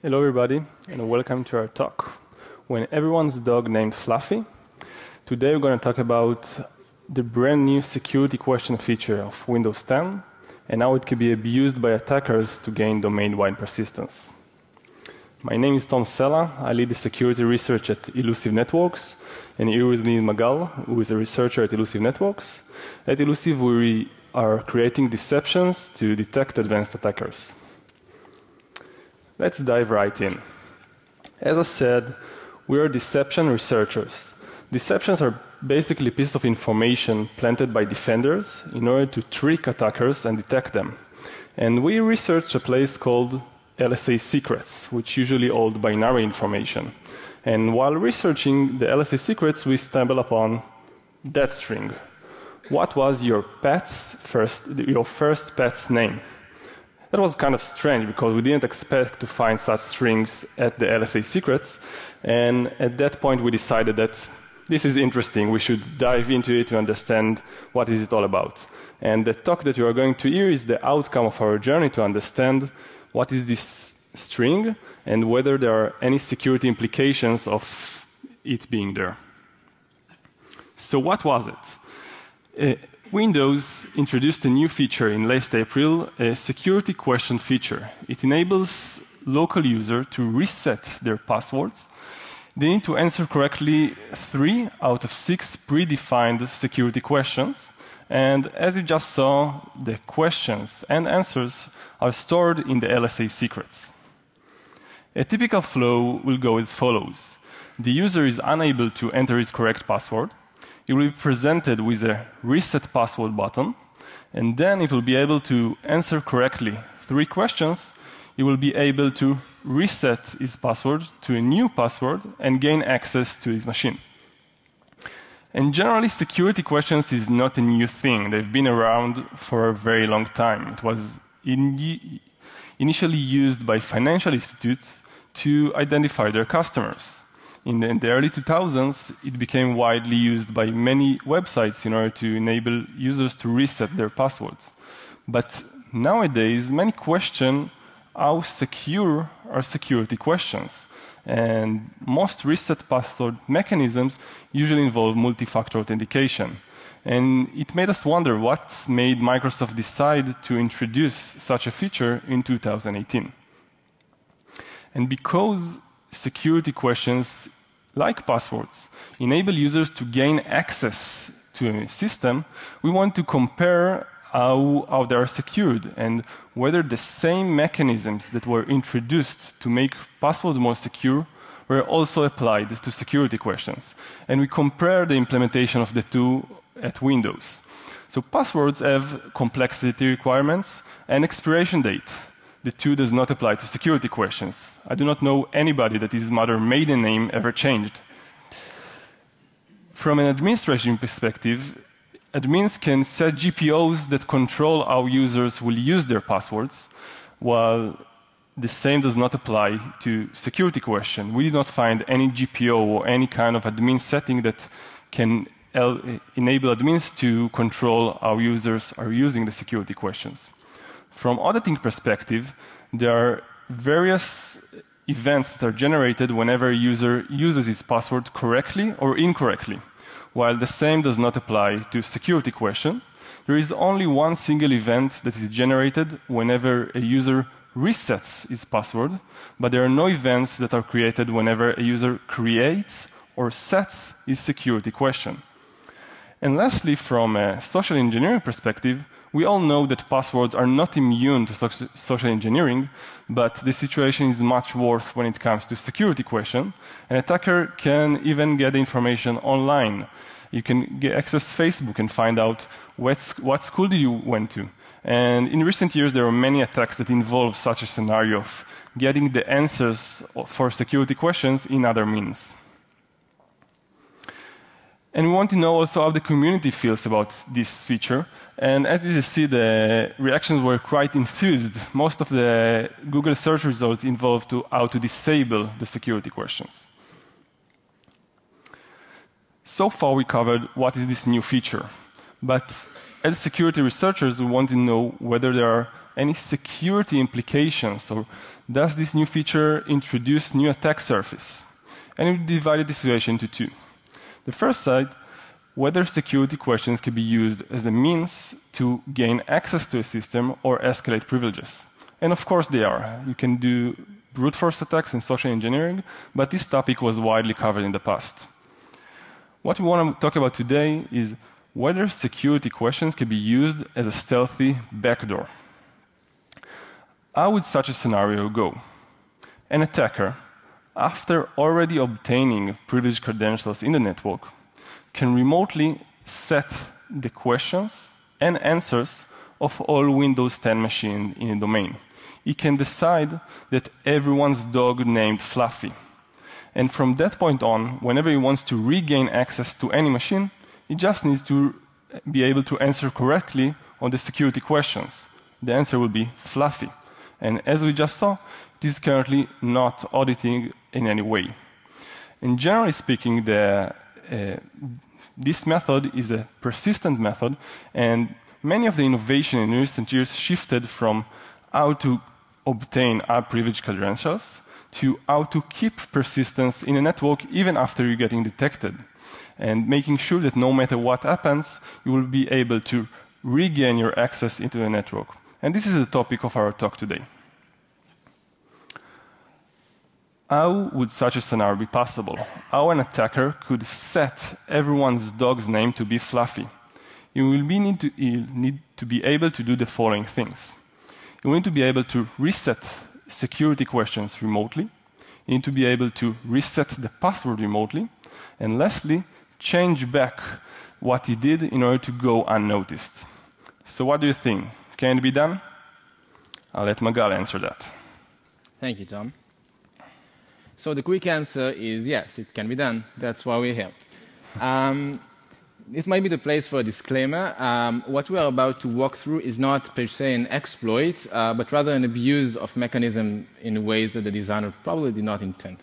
Hello everybody, and welcome to our talk, When Everyone's Dog Named Fluffy. Today we're going to talk about the brand new security question feature of Windows 10 and how it can be abused by attackers to gain domain-wide persistence. My name is Tom Sela. I lead the security research at Elusive Networks, and here with me is Magal, who is a researcher at Elusive Networks. At Elusive, we are creating deceptions to detect advanced attackers. Let's dive right in. As I said, we are deception researchers. Deceptions are basically pieces of information planted by defenders in order to trick attackers and detect them. And we researched a place called LSA Secrets, which usually hold binary information. And while researching the LSA Secrets, we stumbled upon that string. What was your first pet's name? That was kind of strange because we didn't expect to find such strings at the LSA Secrets, and at that point we decided that this is interesting, we should dive into it to understand what is it all about. And the talk that you are going to hear is the outcome of our journey to understand what is this string and whether there are any security implications of it being there. So what was it? Windows introduced a new feature in last April, a security question feature. It enables local users to reset their passwords. They need to answer correctly 3 out of 6 predefined security questions. And as you just saw, the questions and answers are stored in the LSA Secrets. A typical flow will go as follows. The user is unable to enter his correct password. It will be presented with a reset password button, and then it will be able to answer correctly 3 questions. He will be able to reset his password to a new password and gain access to his machine. And generally, security questions is not a new thing. They've been around for a very long time. It was initially used by financial institutes to identify their customers. In the early 2000s, it became widely used by many websites in order to enable users to reset their passwords. But nowadays, many question how secure are security questions. And most reset password mechanisms usually involve multi-factor authentication. And it made us wonder what made Microsoft decide to introduce such a feature in 2018. And because security questions, like passwords, enable users to gain access to a system, we want to compare how they are secured and whether the same mechanisms that were introduced to make passwords more secure were also applied to security questions. And we compare the implementation of the two at Windows. So passwords have complexity requirements and expiration date. The two does not apply to security questions. I do not know anybody that his mother's maiden name ever changed. From an administration perspective, admins can set GPOs that control how users will use their passwords, while the same does not apply to security questions. We did not find any GPO or any kind of admin setting that can enable admins to control how users are using the security questions. From auditing perspective, there are various events that are generated whenever a user uses his password correctly or incorrectly. While the same does not apply to security questions, there is only one single event that is generated whenever a user resets his password, but there are no events that are created whenever a user creates or sets his security question. And lastly, from a social engineering perspective, we all know that passwords are not immune to social engineering, but the situation is much worse when it comes to security questions. An attacker can even get information online. You can access Facebook and find out what school did you went to. And in recent years, there are many attacks that involve such a scenario of getting the answers for security questions in other means. And we want to know also how the community feels about this feature. And as you see, the reactions were quite enthused. Most of the Google search results involved how to disable the security questions. So far, we covered what is this new feature. But as security researchers, we want to know whether there are any security implications, or does this new feature introduce new attack surface? And we divided the situation into two. The first side, whether security questions can be used as a means to gain access to a system or escalate privileges. And of course they are. You can do brute force attacks and social engineering, but this topic was widely covered in the past. What we want to talk about today is whether security questions can be used as a stealthy backdoor. How would such a scenario go? An attacker, after already obtaining privileged credentials in the network, can remotely set the questions and answers of all Windows 10 machines in a domain. He can decide that everyone's dog named Fluffy. And from that point on, whenever he wants to regain access to any machine, he just needs to be able to answer correctly on the security questions. The answer will be Fluffy. And as we just saw, it is currently not auditing in any way. And generally speaking, this method is a persistent method, and many of the innovation in recent years shifted from how to obtain privileged credentials to how to keep persistence in a network even after you're getting detected, and making sure that no matter what happens, you will be able to regain your access into the network. And this is the topic of our talk today. How would such a scenario be possible? How an attacker could set everyone's dog's name to be Fluffy? You will need to be able to do the following things. You need to be able to reset security questions remotely. You need to be able to reset the password remotely. And lastly, change back what he did in order to go unnoticed. So what do you think? Can it be done? I'll let Magal answer that. Thank you, Tom. So the quick answer is yes, it can be done. That's why we're here. It might be the place for a disclaimer. What we are about to walk through is not per se an exploit, but rather an abuse of mechanism in ways that the designer probably did not intend.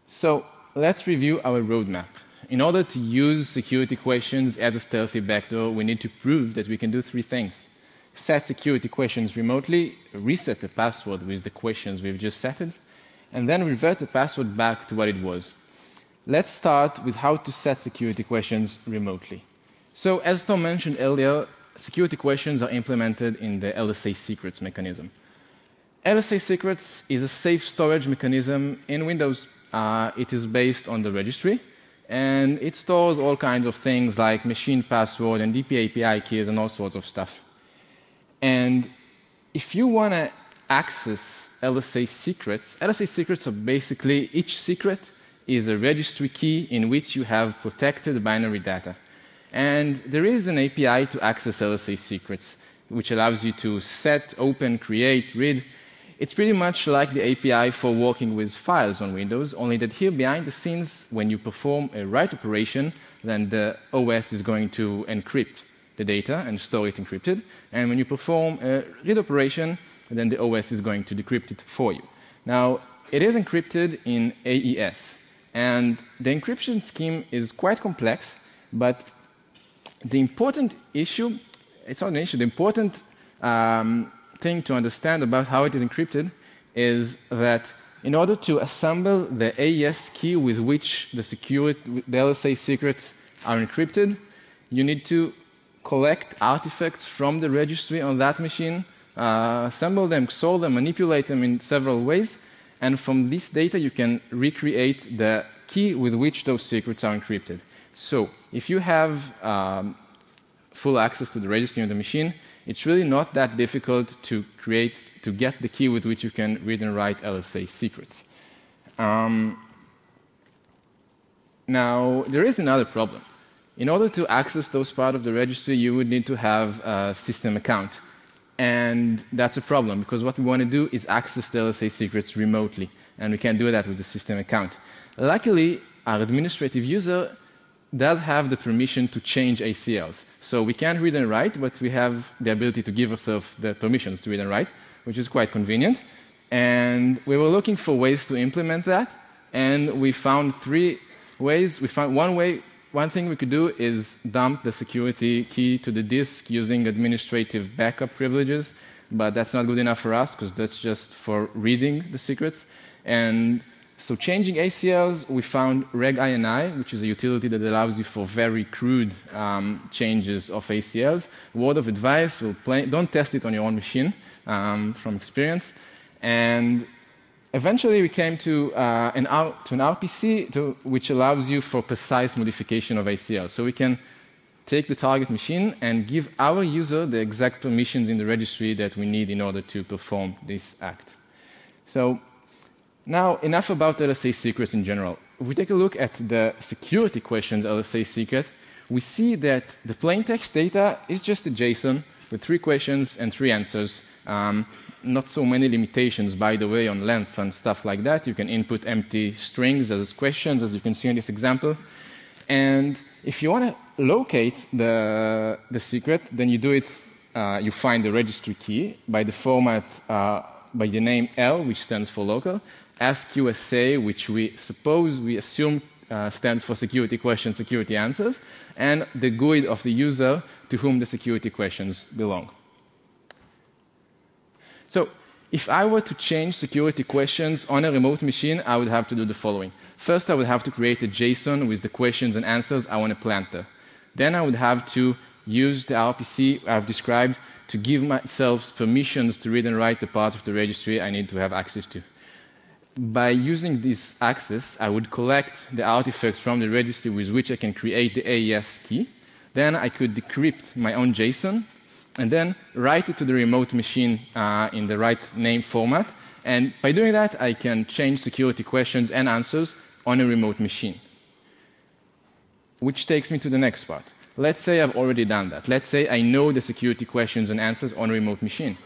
So let's review our roadmap. In order to use security questions as a stealthy backdoor, we need to prove that we can do three things. Set security questions remotely, reset the password with the questions we've just set, and then revert the password back to what it was. Let's start with how to set security questions remotely. So as Tom mentioned earlier, security questions are implemented in the LSA Secrets mechanism. LSA Secrets is a safe storage mechanism in Windows. It is based on the registry, and it stores all kinds of things like machine password and DP API keys and all sorts of stuff. And if you want to access LSA Secrets are basically, each secret is a registry key in which you have protected binary data. And there is an API to access LSA Secrets, which allows you to set, open, create, read. It's pretty much like the API for working with files on Windows, only that here behind the scenes, when you perform a write operation, then the OS is going to encrypt the data and store it encrypted. And when you perform a read operation, then the OS is going to decrypt it for you. Now, it is encrypted in AES. And the encryption scheme is quite complex, but the important issue, it's not an issue, the important thing to understand about how it is encrypted is that in order to assemble the AES key with which the LSA secrets are encrypted, you need to collect artifacts from the registry on that machine, assemble them, XOR them, manipulate them in several ways, and from this data you can recreate the key with which those secrets are encrypted. So if you have full access to the registry on the machine, it's really not that difficult to get the key with which you can read and write LSA secrets. Now, there is another problem. In order to access those parts of the registry, you would need to have a system account. And that's a problem, because what we want to do is access the LSA secrets remotely, and we can't do that with the system account. Luckily, our administrative user does have the permission to change ACLs. So we can't read and write, but we have the ability to give ourselves the permissions to read and write, which is quite convenient. And we were looking for ways to implement that, and we found three ways. We found one one thing we could do is dump the security key to the disk using administrative backup privileges, but that's not good enough for us because that's just for reading the secrets. And so changing ACLs, we found regINI, which is a utility that allows you for very crude changes of ACLs. Word of advice, don't test it on your own machine from experience. And eventually we came to an RPC which allows you for precise modification of ACL. So we can take the target machine and give our user the exact permissions in the registry that we need in order to perform this act. So now, enough about LSA secrets in general. If we take a look at the security questions LSA secret, we see that the plain text data is just a JSON with 3 questions and 3 answers. Not so many limitations, by the way, on length and stuff like that. You can input empty strings as questions, as you can see in this example. And if you want to locate the secret, then you do it, you find the registry key by the format, by the name L, which stands for local, AskUSA, which we assume stands for security questions, security answers, and the GUID of the user to whom the security questions belong. So if I were to change security questions on a remote machine, I would have to do the following. First, I would have to create a JSON with the questions and answers I want to plant there. Then I would have to use the RPC I've described to give myself permissions to read and write the parts of the registry I need to have access to. By using this access, I would collect the artifacts from the registry with which I can create the AES key. Then I could decrypt my own JSON and then write it to the remote machine in the right name format. And by doing that, I can change security questions and answers on a remote machine. Which takes me to the next part. Let's say I've already done that. Let's say I know the security questions and answers on a remote machine.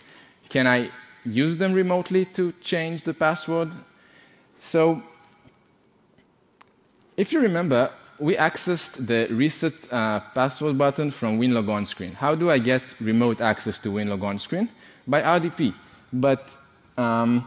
Can I use them remotely to change the password? So if you remember, we accessed the reset password button from WinLog on screen. How do I get remote access to WinLog on screen? By RDP. But a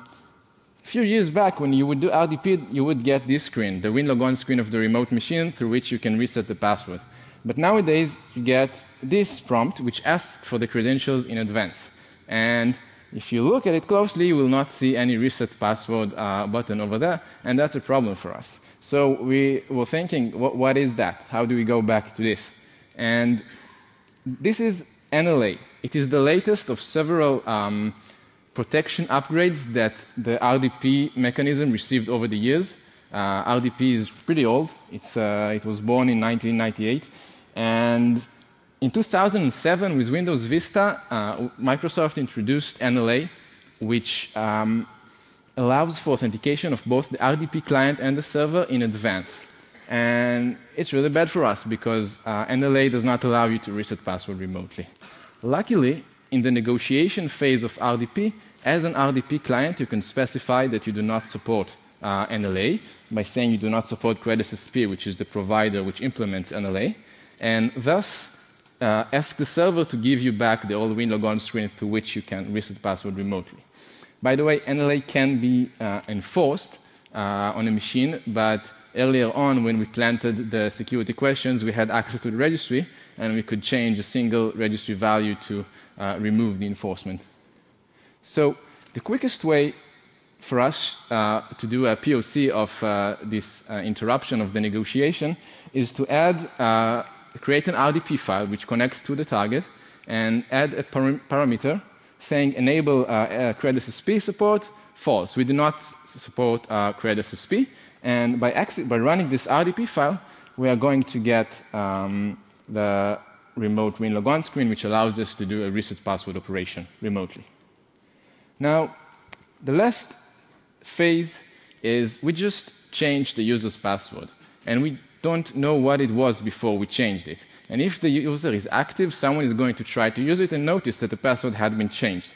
few years back, when you would do RDP, you would get this screen, the WinLog on screen of the remote machine through which you can reset the password. But nowadays, you get this prompt, which asks for the credentials in advance. And if you look at it closely, you will not see any reset password button over there, and that's a problem for us. So we were thinking, what is that? How do we go back to this? And this is NLA. It is the latest of several protection upgrades that the RDP mechanism received over the years. RDP is pretty old. It was born in 1998. And in 2007, with Windows Vista, Microsoft introduced NLA, which allows for authentication of both the RDP client and the server in advance. And it's really bad for us because NLA does not allow you to reset password remotely. Luckily, in the negotiation phase of RDP, as an RDP client, you can specify that you do not support NLA by saying you do not support CredSSP, which is the provider which implements NLA, and thus ask the server to give you back the old WinLog on screen through which you can reset password remotely. By the way, NLA can be enforced on a machine, but earlier on, when we planted the security questions, we had access to the registry, and we could change a single registry value to remove the enforcement. So the quickest way for us to do a POC of this interruption of the negotiation is to create an RDP file which connects to the target and add a parameter saying enable CredSSP support, false. We do not support CredSSP. And by running this RDP file, we are going to get the remote WinLog on screen, which allows us to do a reset password operation remotely. Now, the last phase is we just changed the user's password, and we don't know what it was before we changed it. And if the user is active, someone is going to try to use it and notice that the password had been changed.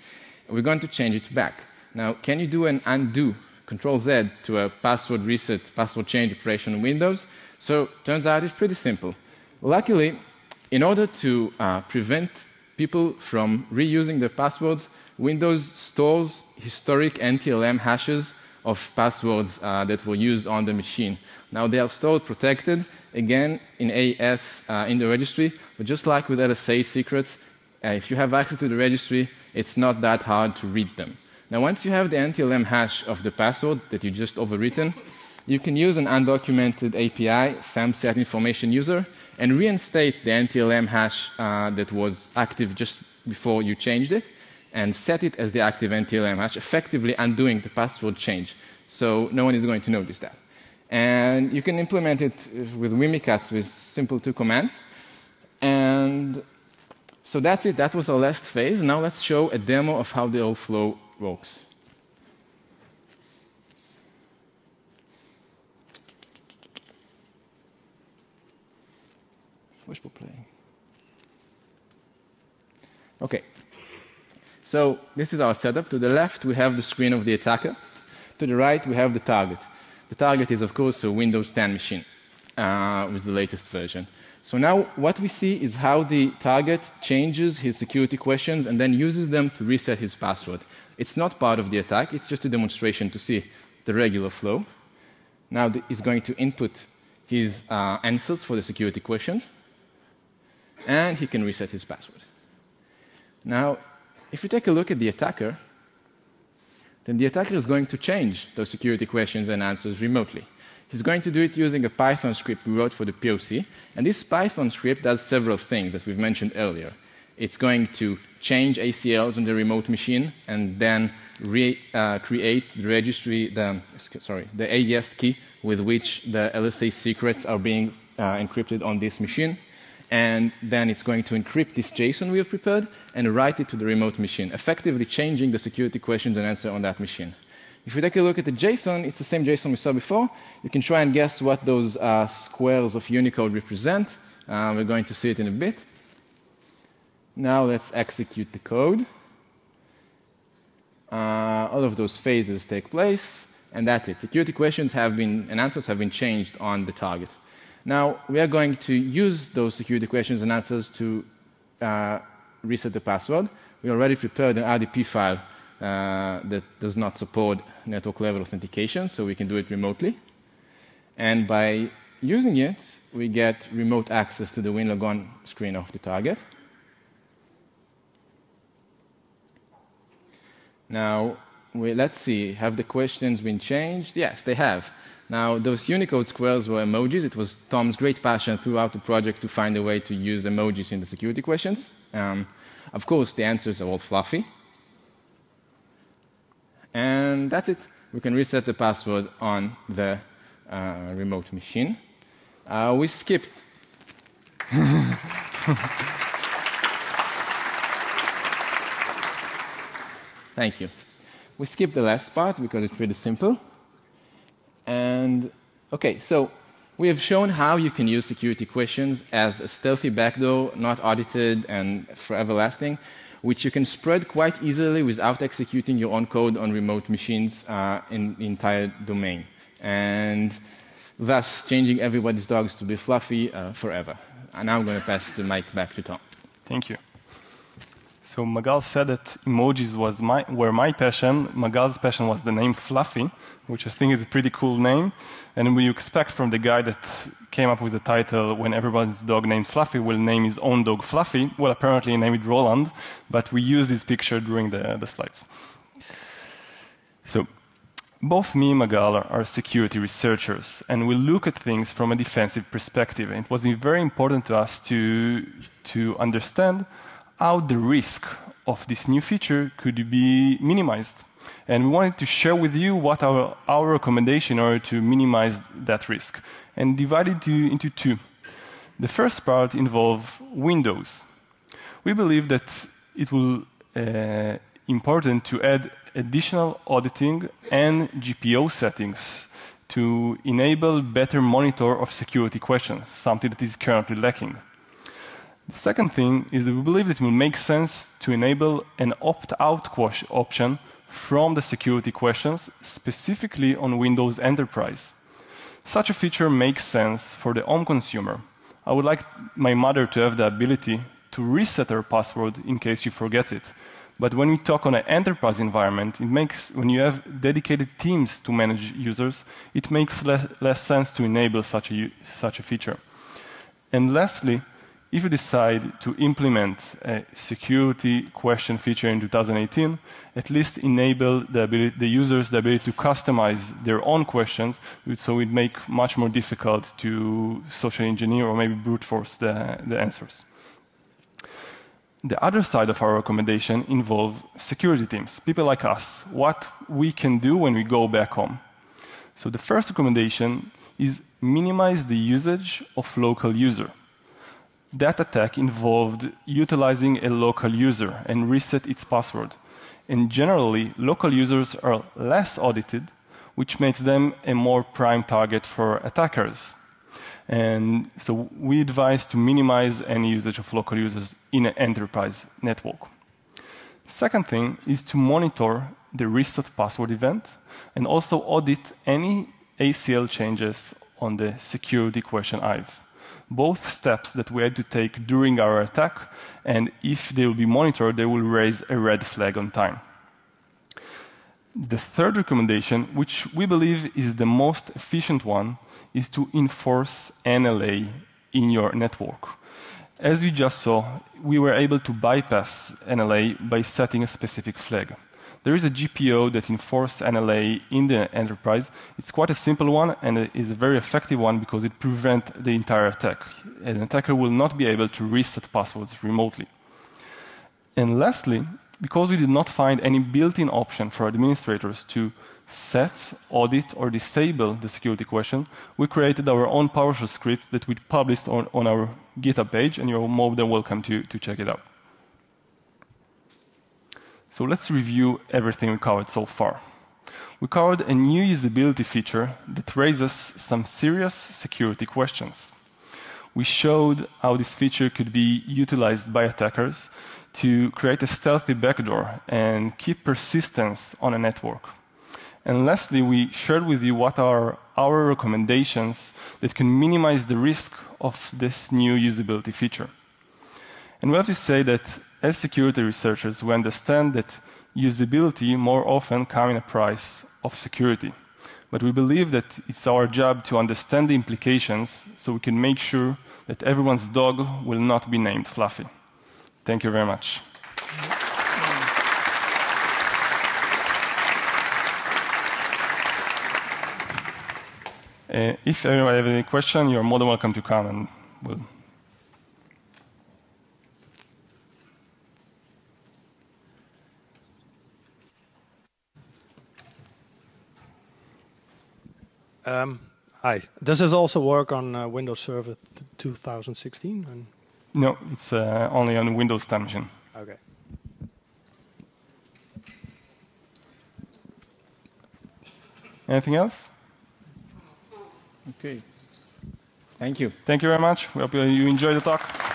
We're going to change it back. Now, can you do an undo, Control-Z, to a password reset, password change operation in Windows? So turns out it's pretty simple. Luckily, in order to prevent people from reusing their passwords, Windows stores historic NTLM hashes of passwords that were used on the machine. Now, they are stored protected, again, in AES in the registry, but just like with LSA secrets, if you have access to the registry, it's not that hard to read them. Now, once you have the NTLM hash of the password that you just overwritten, you can use an undocumented API, SAMSET information user, and reinstate the NTLM hash that was active just before you changed it, and set it as the active NTLM hash, effectively undoing the password change. So no one is going to notice that. And you can implement it with Mimikatz with simple 2 commands. And so that's it. That was our last phase. Now let's show a demo of how the whole flow works. Wishful playing. OK. So this is our setup. To the left, we have the screen of the attacker. To the right, we have the target. The target is, of course, a Windows 10 machine with the latest version. So now what we see is how the target changes his security questions and then uses them to reset his password. It's not part of the attack. It's just a demonstration to see the regular flow. Now he's going to input his answers for the security questions, and he can reset his password. Now, if you take a look at the attacker, then the attacker is going to change those security questions and answers remotely. He's going to do it using a Python script we wrote for the POC. And this Python script does several things that we've mentioned earlier. It's going to change ACLs on the remote machine and then create the registry, the AES key with which the LSA secrets are being encrypted on this machine. And then it's going to encrypt this JSON we have prepared and write it to the remote machine, effectively changing the security questions and answer on that machine. If we take a look at the JSON, it's the same JSON we saw before. You can try and guess what those squares of Unicode represent. We're going to see it in a bit. Now let's execute the code. All of those phases take place, and that's it. Security questions and answers have been changed on the target. Now, we are going to use those security questions and answers to reset the password. We already prepared an RDP file that does not support network-level authentication, so we can do it remotely. And by using it, we get remote access to the WinLogon screen of the target. Now, let's see, have the questions been changed? Yes, they have. Now, those Unicode squares were emojis. It was Tom's great passion throughout the project to find a way to use emojis in the security questions. Of course, the answers are all fluffy. And that's it. We can reset the password on the remote machine. We skipped. Thank you. We skipped the last part because it's pretty simple. And OK, so we have shown how you can use security questions as a stealthy backdoor, not audited and forever lasting, which you can spread quite easily without executing your own code on remote machines in the entire domain, and thus changing everybody's dogs to be fluffy forever. And now I'm going to pass the mic back to Tom. Thank you. So Magal said that emojis were my passion. Magal's passion was the name Fluffy, which I think is a pretty cool name. And we expect from the guy that came up with the title, when everybody's dog named Fluffy will name his own dog Fluffy. Well, apparently he named it Roland, but we used this picture during the slides. So both me and Magal are security researchers, and we look at things from a defensive perspective. And it was very important to us to understand how the risk of this new feature could be minimized. And we wanted to share with you what our recommendation in order to minimize that risk, and divide it into two. The first part involves Windows. We believe that it will be important to add additional auditing and GPO settings to enable better monitor of security questions, something that is currently lacking. The second thing is that we believe that it will make sense to enable an opt-out option from the security questions, specifically on Windows Enterprise. Such a feature makes sense for the home consumer. I would like my mother to have the ability to reset her password in case she forgets it. But when we talk on an enterprise environment, when you have dedicated teams to manage users, it makes less sense to enable such a feature. And lastly, if you decide to implement a security question feature in 2018, at least enable the users the ability to customize their own questions, so it makes much more difficult to socially engineer or maybe brute force the answers. The other side of our recommendation involves security teams, people like us, what we can do when we go back home. So the first recommendation is minimize the usage of local user. That attack involved utilizing a local user and reset its password. And generally, local users are less audited, which makes them a more prime target for attackers. And so we advise to minimize any usage of local users in an enterprise network. Second thing is to monitor the reset password event and also audit any ACL changes on the security question IVE. Both steps that we had to take during our attack, and if they will be monitored, they will raise a red flag on time. The third recommendation, which we believe is the most efficient one, is to enforce NLA in your network. As we just saw, we were able to bypass NLA by setting a specific flag. There is a GPO that enforces NLA in the enterprise. It's quite a simple one, and it is a very effective one because it prevents the entire attack. An attacker will not be able to reset passwords remotely. And lastly, because we did not find any built-in option for administrators to set, audit, or disable the security question, we created our own PowerShell script that we published on our GitHub page, and you're more than welcome to check it out. So let's review everything we covered so far. We covered a new usability feature that raises some serious security questions. We showed how this feature could be utilized by attackers to create a stealthy backdoor and keep persistence on a network. And lastly, we shared with you what are our recommendations that can minimize the risk of this new usability feature. And we have to say that as security researchers, we understand that usability more often comes in a price of security. But we believe that it's our job to understand the implications so we can make sure that everyone's dog will not be named Fluffy. Thank you very much. If anyone has any question, you're more than welcome to come and we'll. Hi. Does this also work on Windows Server 2016? No, it's only on Windows 10 machine. Okay. Anything else? Okay. Thank you. Thank you very much. We hope you enjoyed the talk.